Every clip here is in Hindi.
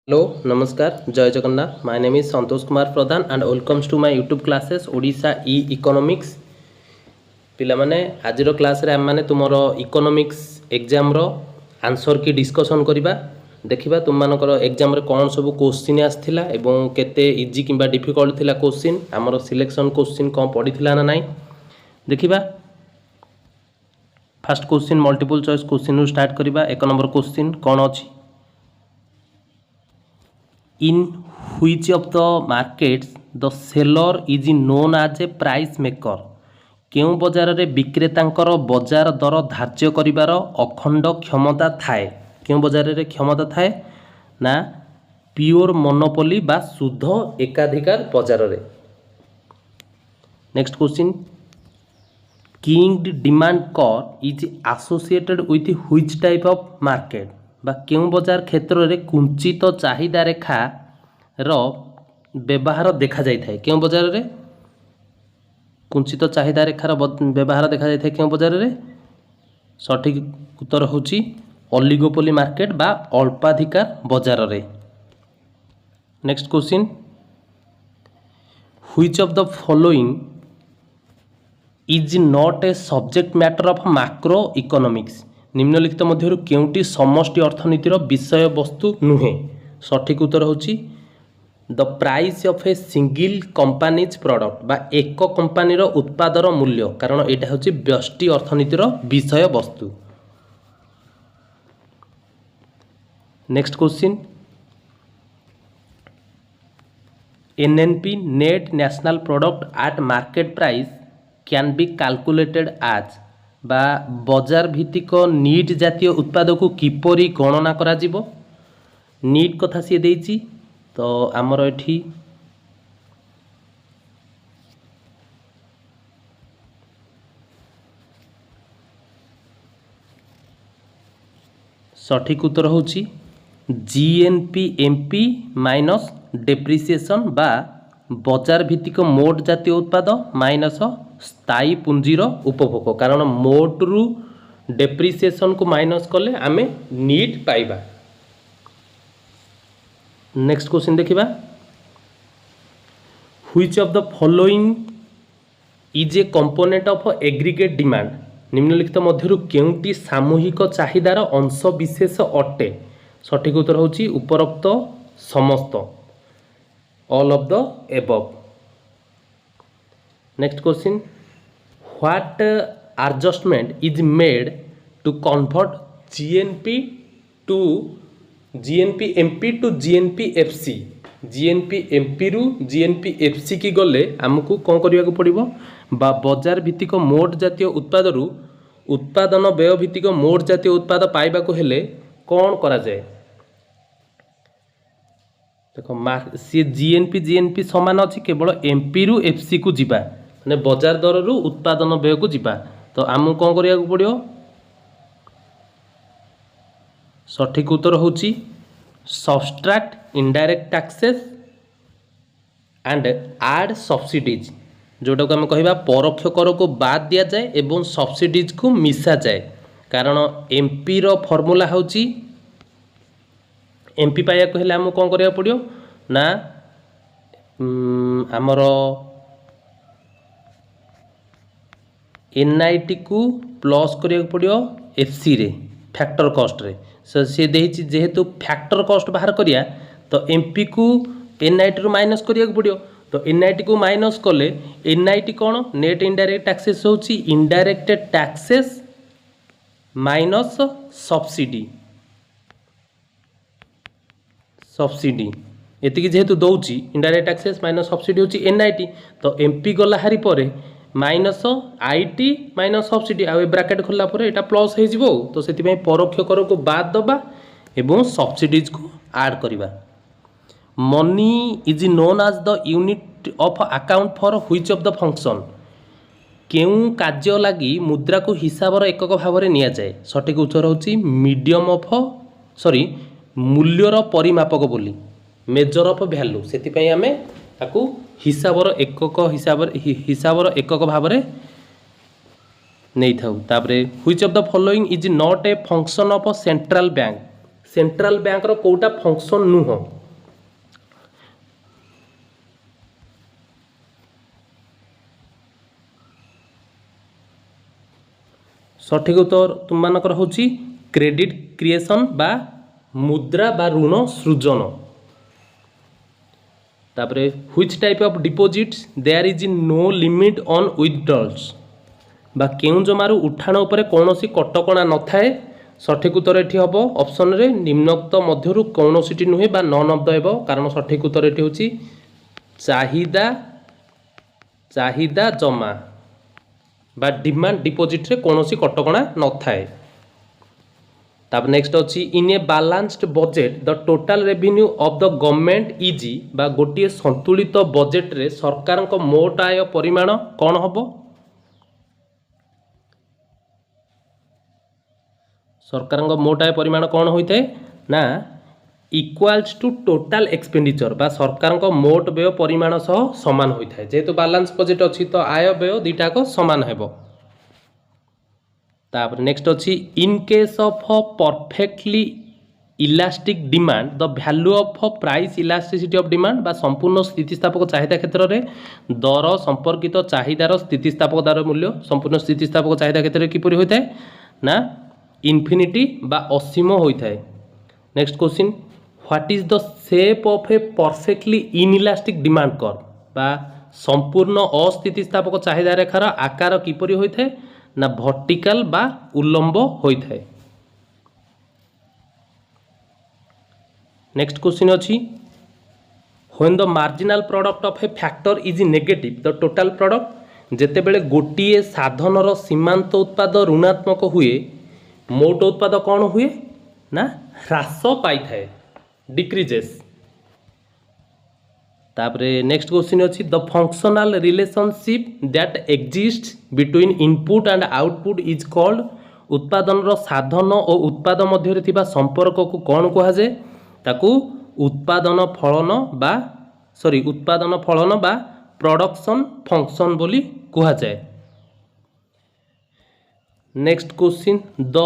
हेलो नमस्कार जय Jagannath my name is Santosh Kumar Pradhan and welcomes to my YouTube classes Odisha ई इकोनॉमिक्स पिला माने आजिरो क्लास रे हम माने तुमरो इकोनॉमिक्स एग्जाम रो आंसर की डिस्कशन करिबा देखिबा तुम मानकर एग्जाम रे कोन सब क्वेश्चन आस्थिला एवं केते इजी किबा डिफिकल्ट थिला क्वेश्चन हमरो सिलेक्शन क्वेश्चन कोन पडिथिला ना नाही देखिबा first question multiple choice question नु स्टार्ट करिबा एक नंबर क्वेश्चन कोन अछि In which of the markets the seller is known as a price maker? केउं बजार रे विक्रेतांकर बजार दर धार्य करिवार अखंड क्षमता थाए केउं बजार रे क्षमता थाए ना प्योर मोनोपोली बा शुद्ध एकाधिकार बजार रे नेक्स्ट क्वेश्चन किंग डिमांड कर is associated with which type of market बा केउं बजार क्षेत्र रे कुंचित चाहिदा रेखा रो व्यवहार देखा जाय थाए केउं बजार रे कुंचित चाहिदा रेखार व्यवहार देखा जाय थाए केउं बजार रे सठिक उत्तर होची ओलिगोपोली मार्केट बा अल्पाधिकार बजार रे next question which of the following is not a subject matter of macro economics निम्नलिखित मध्यरु केउंटी समष्टि अर्थनीतिर विषय वस्तु नुहे सठिक उत्तर होची the price of a single companies product बा एक कंपनीर उत्पादर मूल्य कारण एटा होची व्यष्टि अर्थनीतिर विषय वस्तु next question NNP net national product at market price can be calculated as बा बजार भित्तिक नीट जातीय उत्पाद को किपरि गणना करा जिवो नीट कथा सी देइची तो आमर एठी सठिक उत्तर होची जीएनपीएमपी माइनस डेप्रिसिएशन बा बजार भित्तिक मोट जातीय उत्पाद माइनस स्थायी पुंजीर उपभोग कारण मोट रु डेप्रिसिएशन को माइनस कले आमे नीट पाइबा नेक्स्ट क्वेश्चन देखिबा which of the following is a component of aggregate demand निम्नलिखित मध्यरु केउंटी सामूहिक चाहिदार अंश विशेष अटे सठिक उत्तर होची उपरोक्त समस्त all of the above next question what adjustment is made to convert GNPMP to GNPFC GNPMP रु जीएनपीएफसी की गले आमको कौन करने पड़ो बा बजार भित्तिक मोट जातीय उत्पाद रु उत्पादन व्यय भित्तिक मोट जातीय उत्पाद पाइबा को हेले कौन करा जाए देखो सी जीएनपी समान अच्छी केवल एमपी रु एफसी को जीवा माने बजार दर रु उत्पादन व्यय को जीवा तो आमको कौन करिया को पड़ियो सठिक उत्तर होची subtract indirect taxes and add subsidies जोटा को आम कहबा परोक्ष कर को बाद दिया जाए एवं सब्सिडीज को मिसा जाए कारण एमपी रो फॉर्मूला होची एमपी पाइया को हेले आमको कौन करिया पड़ियो ना आमर एनआईटी को प्लस करिया पड़ियो एफसी रे फैक्टर कॉस्ट रे सो से देहिची जेहेतु फैक्टर कॉस्ट बाहर करिया तो एमपी को एनआईटी रु माइनस करिया पड़ियो तो एनआईटी को माइनस कले एनआईटी कौन नेट इनडायरेक्ट टैक्सेस होची indirect taxes minus subsidy subsidy एतिकी जेहेतु दौची इनडायरेक्ट टैक्सेस माइनस सब्सिडी होची एनआईटी तो एमपी गला हारी परे माइनस आईटी माइनस सब्सिडी आ ब्रैकेट खोलला परे एटा प्लस हे जिवो तो सेति पई परोक्ष कर को बाद दबा एवं सब्सिडीज को ऐड करिबा money is known as the unit of account for which of the function केउं कार्य लागि मुद्रा को हिसाबर एकक भाव रे निया जाए सठिक उत्तर होची मीडियम ऑफ सॉरी मूल्यर परिमापक बोली मेजर ऑफ वैल्यू सेति पई हमें ताकू हिसाबर एकक भाव रे नहीं था तापरे which of the following is not a function of central bank central bank रो कोटा फंक्शन नुह सठिक उत्तर तुम मानकर होची क्रेडिट क्रिएशन बा मुद्रा बा ऋण सृजन। तापरे which type of deposits there is no limit on withdrawals बा केउं जमारू उठाण उपरे कौनसी कटकणा न थाए। सठिक उत्तर एठी हबो ऑप्शन रे निम्नोक्त मध्यरु कौनसीटी नुहे बा नन ऑफ द एबो, कारण सठिक उत्तर एठी होची चाहिदा चाहिदा जमा बा डिमांड डिपॉजिट रे कौनसी कटकणा न थाए। ताप नेक्स्ट अछि in a balanced budget the total revenue of the government is बा गोटे संतुलित बजेट रे सरकार को मोट आय परिमाण कौन हबो। सरकार मोट आय परिमाण कौन होता है ना इक्वाल्स टू टोटाल एक्सपेंडिचर बा सरकार मोट व्यय परिमाण सह समान होता है। जेहेतु बैलेंस बजेट अच्छी तो आय व्यय दुईटाक समान हेबो। तापर नेक्स्ट अच्छी इन case of perfectly elastic demand the value of price elasticity of demand बा संपूर्ण स्थितिस्थापक चाहिदा क्षेत्र में दर संपर्कित चाहिदार स्थितिस्थापक दर मूल्य संपूर्ण स्थितिस्थापक चाहिदा क्षेत्र में किपरि होता है ना इनफिनिटी बा असीम होता है। Next question what is the shape of A perfectly inelastic demand curve बा संपूर्ण अस्थितिस्थापक चाहिदा रेखार आकार किपरि होता है ना वर्टिकल बा उल्लंब होता है। नेक्स्ट क्वेश्चन अछि when the marginal product of A factor is negative the total product जेते बेले गोटिए साधनर सीमांत उत्पाद ऋणात्मक हुए मोट उत्पाद कौन हुए ना ह्रास पाई थाए डिक्रीजेस। तापरे नेक्स्ट क्वेश्चन अछि the functional relationship that exist between input and output is called उत्पादन साधन और उत्पाद मध्य थिबा संपर्क को कौन कहा जाए ताकू उत्पादन फलन बा प्रोडक्शन फंक्शन बोली कहा जाए। Next question the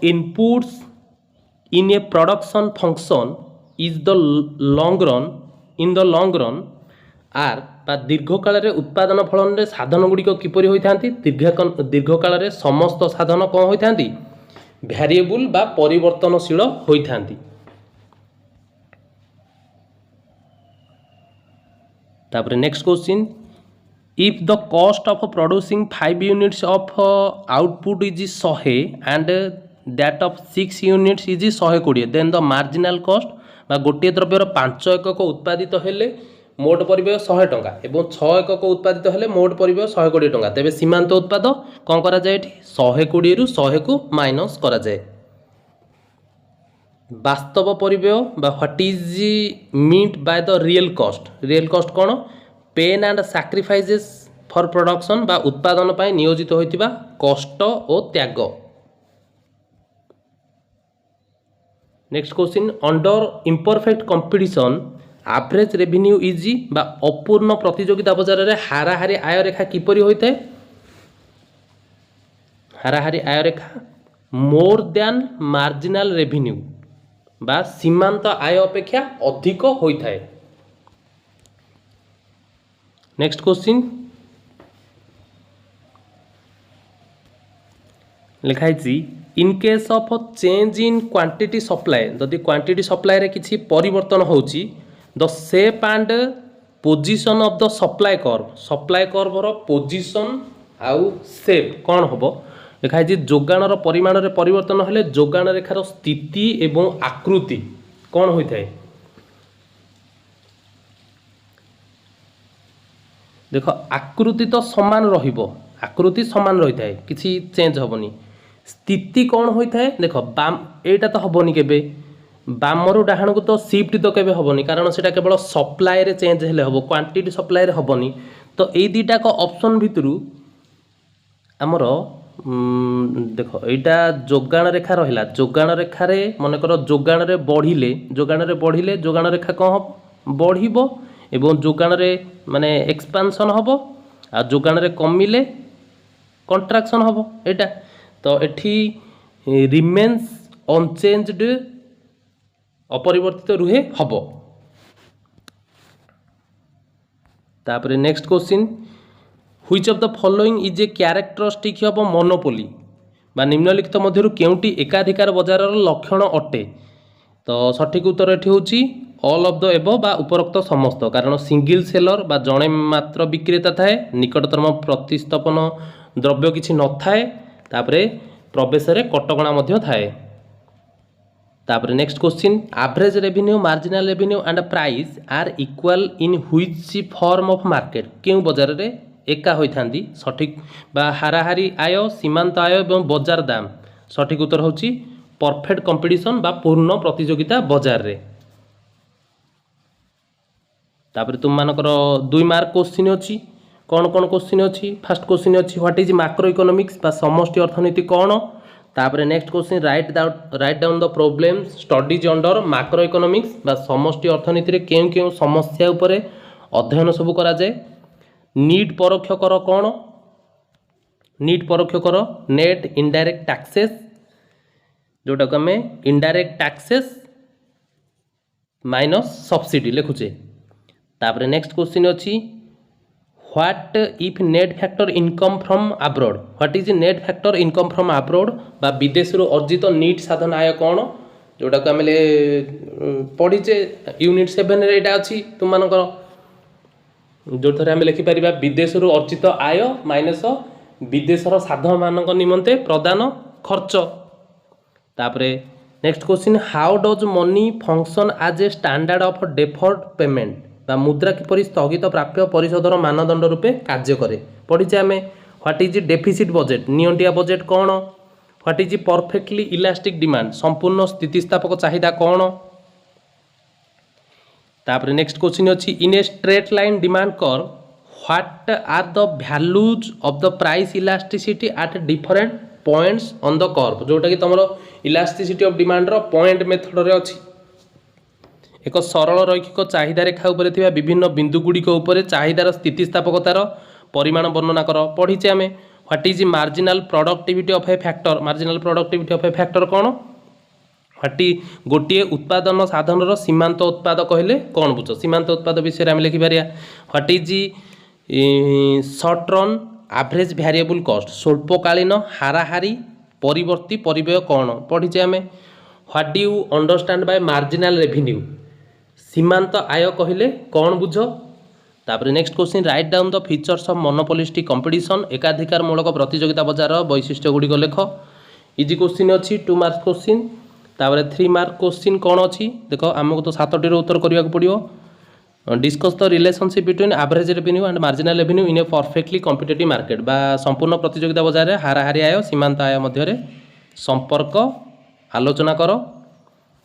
inputs in a production function is the long run are बा दीर्घ काल रे उत्पादन फलन रे साधन गुड़िक किपरि होइथांती दीर्घ काल रे समस्त साधन कौन होइथांती वेरिएबल बा परिवर्तनशील होइथांती। तापर next question if the cost of producing 5 units of output is 100 and that of 6 units is 120 then the marginal cost बा गोटे द्रव्यर 5 एकक उत्पादित हेले मोट परिव्यय 100 टंका एवं 6 एकक उत्पादित हेले मोट परिव्यय 120 टंका तेबे सीमांत उत्पाद कौन करा जाए 120 रु 100 को माइनस करा जाए। वास्तव परिव्यय बा what is meant by the real cost कौन pain and sacrifices for production बा उत्पादन पाई नियोजित होइतिबा कष्ट और त्याग। Next question under imperfect competition average revenue is बा अपूर्ण प्रतियोगिता बजार रे हाराहारी आय रेखा किपरि होइते हाराहारी आय रेखा मोर देन मार्जिनल रेवेन्यू बा सीमांत आय अपेक्षा अधिक होइता है। नेक्स्ट क्वेश्चन लिखाई in case of change in quantity supply जदि क्वांटिटी सप्लाई रे किछि परिवर्तन होउची the shape and position of the supply curve रो पोजीशन आउ शेप कौन होबो लिखाई जोगाणर परिमाण रे परिवर्तन हेले जोगाण रेखार स्थिति एवं आकृति कौन होता है। देख आकृति तो समान रहिबो आकृति समान रही है किसी चेंज हेनी स्थिति कौन होता है देख बाम एटा तो हेनी केबे बामरु डाहाण को तो शिफ्ट तो केबे हेनी कारण से केवल सप्लाई रे चेंज हेले हेबो क्वांटिटी सप्लाई रे हेनी तो ये दुईटा को ऑप्शन भितरु आमर देख यहाँ जोगाण रेखा रहा जोगाण रेखा मनकर जोगाण रे बढ़िले जोगाण रेखा कौन हम बढ़ो एवं जोगाण रे माने एक्सपांशन हम आ जोगाण रे कमिले कंट्राक्शन हम एटा तो एठी रिमेन्स अनचेंज्ड अपरिवर्तित रुहे हम। तापरे next question which of the following is a characteristic of monopoly बा निम्नलिखित मध्यरु केउटी एकाधिकार बजारर लक्षण अटे। तो सठिक उत्तर एठी होची ऑल ऑफ द एबव बा उपरोक्त समस्त, कारण सिंगल सेलर बा जणे मात्र विक्रेता थाए, निकटतम प्रतिस्थापन द्रव्य किछि न थाए, तापरे प्रवेश रे कटकणा मध्य थाए। तापरे next question, average revenue, marginal revenue and price are equal in which form of market. केउ बाजार रे एका होइथांदी, सठिक बा हाराहारी आय, सीमांत आय एवं बाजार दाम। सठिक उत्तर होची परफेक्ट कंपटीशन बा पूर्ण प्रतियोगिता बाजार रे। तापरे तुम मानकर 2 मार्क क्वेश्चन अछि। कौन कौन क्वेश्चन अछि? फर्स्ट क्वेश्चन अछि व्हाट इज मैक्रो इकोनॉमिक्स बा समष्टि अर्थनीति कौन। तापरे next question write down the problems studies under macro economics बा समष्टि अर्थनीति रे केउ केउ समस्या उपरे अध्ययन सब करा जाय। नीट परोक्ष कर कौन? नीट परोक्ष कर नेट इनडायरेक्ट टैक्सेस, जोटा को हमें इनडायरेक्ट टैक्सेस माइनस सब्सिडी लिखुचे। तापरे नेक्स्ट क्वेश्चन अछि what if net factor income from abroad. What is net factor income from abroad बा विदेश रु अर्जित नीट साधन आय कौन, जोटा को आम पढ़ीचे यूनिट 7 रे एटा अछि तुम मानकर, जो थरे आम लिखि परिबा विदेश रु अर्जित आय माइनस विदेशर साधन मानक निमंते प्रदान खर्च। तापरे next question how does money function as a standard of deferred payment बा मुद्रा किपरि स्थगित प्राप्य परिशोधर मानदंड रूपे कार्य करे। पढ़ीचे आम व्हाट इज डेफिसिट बजेट, नियंटिया बजेट कौन। What is perfectly elastic demand, संपूर्ण स्थितिस्थापक चाहिदा कौन। तापरे नेक्स्ट क्वेश्चन अछि in a straight line demand curve what are the values of the price elasticity at different points on the curve, जोटा कि तुमरो इलास्टिसिटी ऑफ डिमांड रो पॉइंट मेथड रे अछि। एक सरल रैखिक चाहिदा रेखा उपरे थिबा विभिन्न बिंदु गुड़िक उपरे चाहिदार स्थितिस्थापकतार परिमाण वर्णना कर। पढ़ीचे आम what is marginal productivity of A factor, marginal productivity of A factor कौन। व्हाट गोटे उत्पादन साधन सीमांत उत्पाद कहले कौन बुझ, सीमांत उत्पाद विषय आम लिखिपारिया। What is short run average variable cost, स्वल्पकालीन हाराहारी परिवर्ती परिव्यय कौन। पढ़ीचे आम what do you understand by marginal revenue, सीमांत आय कहले कौन बुझ। तापरे next question write down the features of monopolistic competition, एकाधिकार मूलक प्रतियोगिता बाजार वैशिष्ट्य गुड़िक लेख। इजी क्वेश्चन अच्छी 2 मार्क क्वेश्चन। तापरे 3 मार्क क्वेश्चन कौन अच्छी देख, आमको तो 7टी उत्तर करने को पड़ो। Discuss the relationship between average revenue and marginal revenue in a perfectly competitive market बा संपूर्ण प्रतियोगिता बाजार हाराहारी आय सीमांत आय मध्य संपर्क आलोचना कर।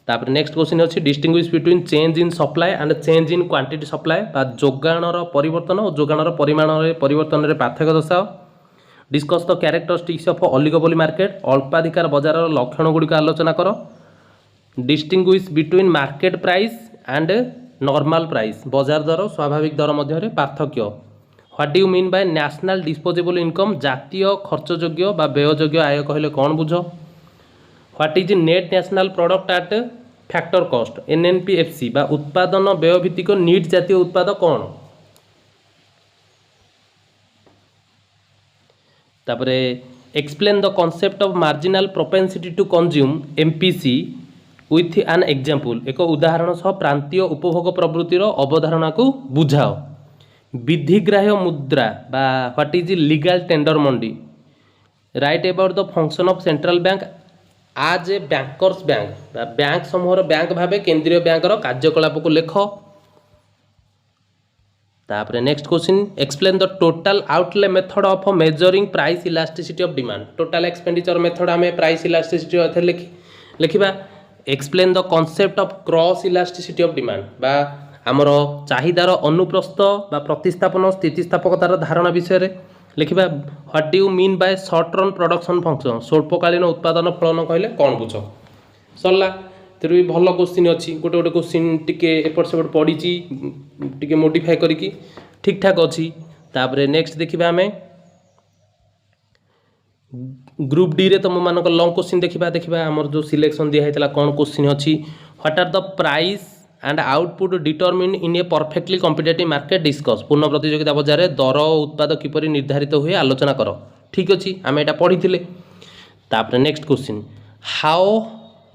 तापर नेक्स्ट क्वेश्चन अच्छी distinguish between change in supply and change in quantity supply बा जोगाणर परिवर्तन और जोगाणर परिमाण परिवर्तन में पार्थक्य दर्शाओ। Discuss the characteristics of oligopoly market, अल्पाधिकार बाजार लक्षण गुड़िक आलोचना कर। Distinguish between market price and normal price, बाजार दर स्वाभाविक दर मध्य पार्थक्य। What do you mean by national disposable income, जातीय खर्चयोग्य बा व्यययोग्य आय कहले कौन बुझ। What is net national product at factor cost, NNPFC बा उत्पादन व्यय भित्तिक नीट जातीय उत्पाद कौन। तापरे explain the concept of marginal propensity to consume MPC with an example, एक उदाहरण सह प्रांतीय उपभोग प्रवृत्तिर अवधारणा को बुझाओ। विधिग्राह्य मुद्रा बा what is legal tender Mandi. Right about the function of central bank आज a banker's bank, bank समूहर bank भावे केंद्रीय बैंक कार्यकलाप को लेख। तापरे next question explain the total outlay method of measuring price elasticity of demand, total expenditure method आम प्राइस इलास्टिसिटी लिखा। Explain the concept of cross elasticity of demand बा आमर चाहिदार अनुप्रस्थ बा प्रतिस्थापन स्थितिस्थापकतार धारणा विषय लिखा। What do you mean by short run production function, स्वल्पकालीन उत्पादन फलन कहले कौन बुझ। सरला तेरे भी भल क्वेश्चन अच्छी, गोटे गोटे क्वेश्चन टिके एपट सेपट पड़ी टिके मोडिफाई करी ठीक ठाक अच्छी। तापरे नेक्स्ट देखिबा आमे ग्रुप डी रे तुम मानक लॉन्ग क्वेश्चन देखिबा हमर जो सिलेक्शन दिया हैतला कौन क्वेश्चन अच्छी। What are the price and output determine in a perfectly competitive market, discuss पूर्ण प्रतियोगिता बाजार दर उत्पाद किपरि निर्धारित हुए आलोचना कर। ठीक अच्छी आम एटा पढ़ी। तापर next question how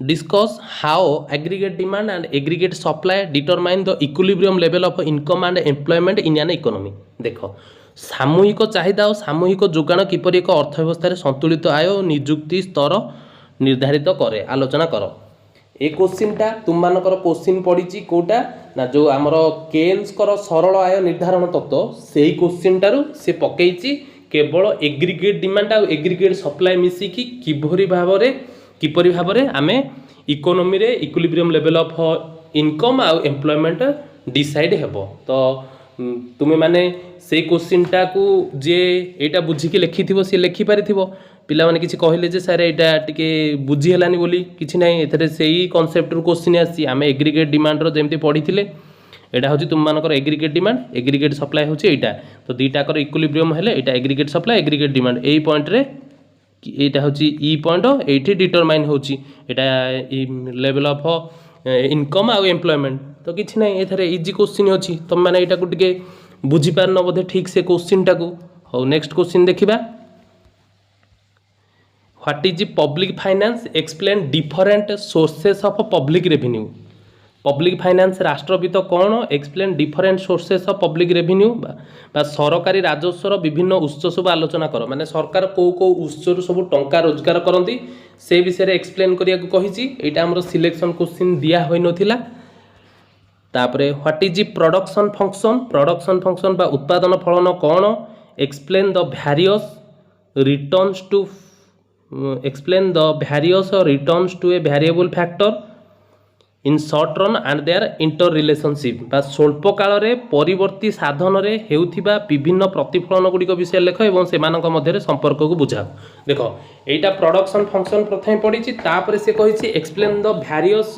discuss how aggregate demand and aggregate supply determine the equilibrium level of income and employment in an economy. देख सामूहिक चाहिदा और सामूहिक जोगाण किपरि एक अर्थव्यवस्था संतुलित आय और निजुक्ति स्तर निर्धारित करे आलोचना कर। ए क्वेश्चनटा तुम मानकर क्वेश्चन पड़ी कोटा ना जो आमर केन्स सरल आय निर्धारण तत्व से ही क्वेश्चनटारू से पकईची केवल एग्रीगेट डिमांड और एग्रीगेट सप्लाई मिसिकी किपरि भाव में आमे इकोनॉमी रे इक्विलिब्रियम लेवल ऑफ इनकम आउ एम्प्लॉयमेंट डिसाइड हेबो। तो तुमे माने से क्वेश्चनटा को जे एटा बुझिकी लिखिथिबो से लिखि पारिथिबो। पिला माने किछि कहिले जे सर एटा टिके बुझी हेलानी बोली किछि नै एथरे सेही कांसेप्ट रो क्वेश्चन आसी आमे एग्रीगेट डिमांड रो जेमति पढिथिले एटा होची तुम मानकर एग्रीगेट डिमांड एग्रीगेट सप्लाई होची एटा। तो दुईटा कर इक्विलिब्रियम हेले एटा एग्रीगेट सप्लाई एग्रीगेट डिमांड एई पॉइंट रे एटा होची ई पॉइंट एठी डिटरमाइन होची एटा लेवल ऑफ इनकम आ एम्प्लॉयमेंट। तो किछि नै एथरे इजी क्वेश्चन होची तुम माने एटा को टिके बुझी पार न बोधे ठीक से क्वेश्चन टाको। हो नेक्स्ट क्वेश्चन देखिबा what is public finance explain different sources of public revenue. Public finance राष्ट्र वित्त कौन explain different sources of public revenue बा सरकारी राजस्वर विभिन्न उत्स सब आलोचना कर माने सरकार को उत्सर सब टंका रोजगार करती से विषय रे एक्सप्लेन करिया को कहिची एटा हमर सिलेक्शन क्वेश्चन दिया होई नथिला। तापरे व्हाट इज प्रोडक्शन फंक्शन बा उत्पादन फलन कौन explain the various returns to explain the various returns to a variable factor in short run and their inter relationship बा स्वल्प काल रे परिवर्ती साधन रे हेउथिबा विभिन्न प्रतिफलन गुड़िक विषय लेख एवं सेमानक मध्य संपर्क को बुझाओ। देख एटा प्रोडक्शन फंक्शन प्रथम पड़ी तापर से कही explain the various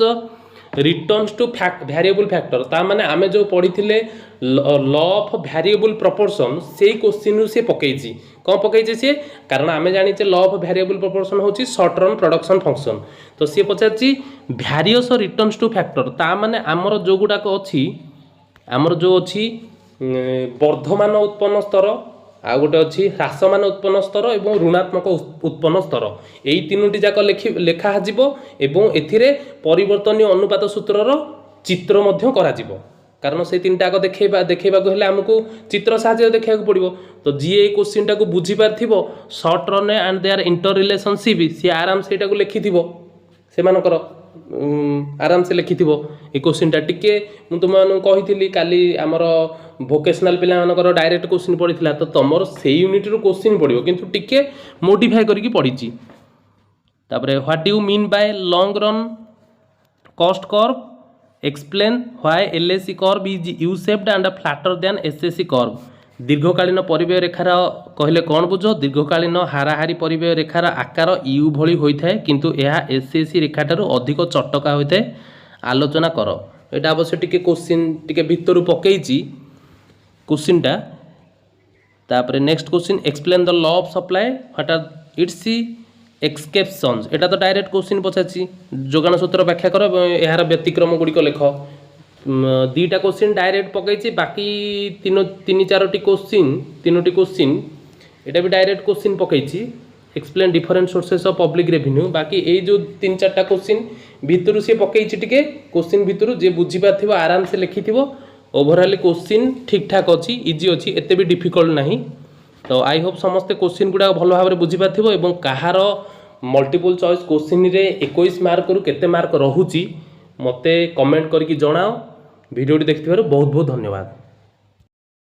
returns two variable factor ता माने आमे जो पढ़ी लॉ ऑफ वेरिएबल प्रोपोर्शन से क्वेश्चन से पकईची कौन पकईचे सी कारण आमे जानिचे लॉ ऑफ वेरिएबल प्रोपोर्शन होची शॉर्ट रन प्रोडक्शन फंक्शन। तो सी पचारची वेरियस रिटर्न्स टू फैक्टर ता माने आमर जो गुडाक अछि आमर जो अछि वर्धमान उत्पन्न स्तर आ गोटे अच्छी ह्रासमान उत्पन्न स्तर और ऋणात्मक उत्पन्न स्तर यही तीनोटी जाक लेखा एवं एथिरे परिवर्तनीय अनुपात सूत्रर चित्र मध्य करा जिवो कारण से तीन टाक देखा आमको चित्र साहाय्य देखा पड़ो। तो जी ए क्वेश्चन टाक बुझी पार्थिबो short run and their inter relationship सी आराम से एटा को लिखिथिबो सेमानकर आराम से लिखिथिबो। ए क्वेश्चन टा टिके मु तुम कही काली आमर भोकेशनल पिला डायरेक्ट क्वेश्चन पड़ी तो तुम से यूनिट रो क्वेश्चन पड़ो किंतु टिके मोडिफाई करके पढ़ी। तापरे what you mean by long run cost curve explain why LAC curve is U shaped and flatter than SSC curve. दीर्घकालीन परिव्यय रेखार कहले कौन बुझ दीर्घकालीन हाराहारी परिव्यय रेखार आकार यू भली होता है किंतु यह एसएससी रेखाठार अधिक चटका होता है आलोचना कर। यहाँ अवश्य टिके क्वेश्चन टिके भितर पकईची क्वेश्चनटा। तापर next question explain the law of supply what are its exceptions एटा तो डायरेक्ट क्वेश्चन पचाची जोगान सूत्र व्याख्या कर यार व्यतिक्रम गुड़िक लेख। दीटा क्वेश्चन डायरेक्ट पकईची बाकी तीन चारोटी क्वेश्चन एटा भी डायरेक्ट क्वेश्चन पकईची explain different sources of public revenue बाकी ए जो तीन चार्टा क्वेश्चन भितर से पकईची टिके क्वेश्चन भितर जे बुझी पार्थिबो आराम से लिखिथिबो। ओवरऑल क्वेश्चन ठीक ठाक अच्छी इजी अच्छी एते भी डिफिकल्ट नहीं। तो आई होप समस्ते क्वेश्चन गुड़ा भल भाव में बुझी पार्थिबो एवं कहार मल्टीपल चॉइस क्वेश्चन रे 21 मार्क रु केते मार्क रहुची मते कमेंट करके जणाओ। वीडियो देखिथिबारु बहुत बहुत धन्यवाद।